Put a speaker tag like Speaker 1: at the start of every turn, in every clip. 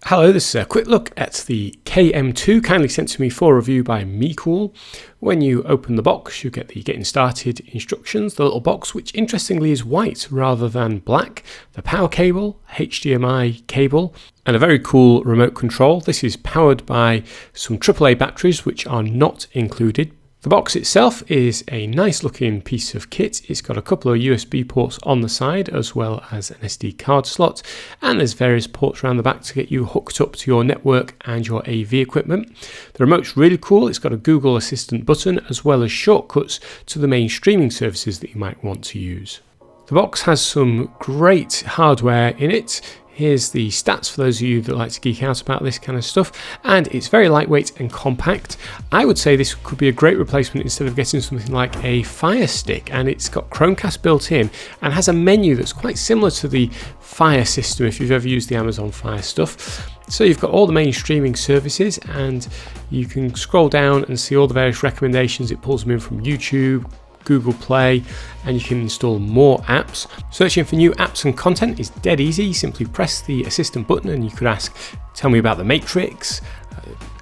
Speaker 1: Hello, this is a quick look at the KM2, kindly sent to me for review by MECOOL. When you open the box, you get the getting started instructions, the little box, which interestingly is white rather than black, the power cable, HDMI cable, and a very cool remote control. This is powered by some AAA batteries, which are not included. The box itself is a nice looking piece of kit. It's got a couple of USB ports on the side as well as an SD card slot, and there's various ports around the back to get you hooked up to your network and your AV equipment. The remote's really cool. It's got a Google Assistant button as well as shortcuts to the main streaming services that you might want to use. The box has some great hardware in it. Here's the stats for those of you that like to geek out about this kind of stuff, and it's very lightweight and compact. I would say this could be a great replacement instead of getting something like a Fire Stick, and it's got Chromecast built in and has a menu that's quite similar to the Fire system if you've ever used the Amazon Fire stuff. So you've got all the main streaming services and you can scroll down and see all the various recommendations. It pulls them in from YouTube, Google Play, and you can install more apps. Searching for new apps and content is dead easy. Simply press the assistant button and you could ask, tell me about the Matrix,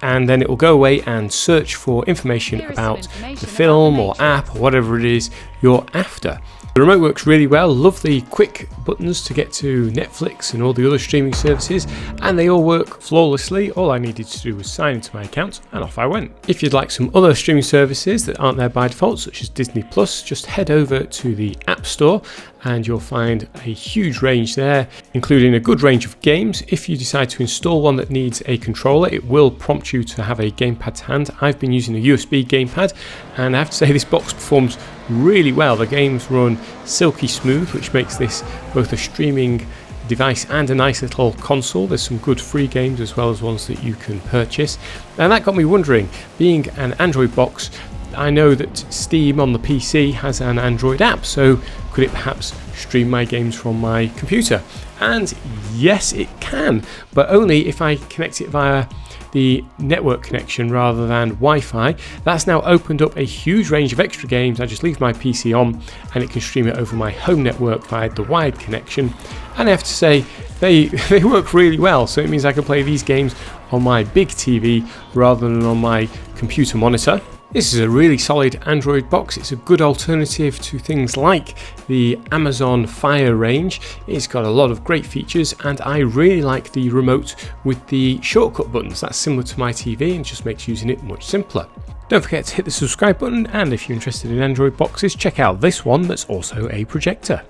Speaker 1: and then it will go away and search for information about the film or app or whatever it is you're after. The remote works really well. Love the quick buttons to get to Netflix and all the other streaming services, and they all work flawlessly. All I needed to do was sign into my account and off I went. If you'd like some other streaming services that aren't there by default, such as Disney Plus, just head over to the App Store and you'll find a huge range there, including a good range of games. If you decide to install one that needs a controller, it will prompt you to have a gamepad to hand. I've been using a USB gamepad, and I have to say this box performs really well. The games run silky smooth, which makes this both a streaming device and a nice little console. There's some good free games as well as ones that you can purchase. And that got me wondering, being an Android box, I know that Steam on the PC has an Android app, so could it perhaps stream my games from my computer? And yes, it can, but only if I connect it via the network connection rather than Wi-Fi. That's now opened up a huge range of extra games. I just leave my PC on and it can stream it over my home network via the wired connection. And I have to say, they work really well. So it means I can play these games on my big TV rather than on my computer monitor. This is a really solid Android box. It's a good alternative to things like the Amazon Fire range. It's got a lot of great features, and I really like the remote with the shortcut buttons. That's similar to my TV and just makes using it much simpler. Don't forget to hit the subscribe button, and if you're interested in Android boxes, check out this one that's also a projector.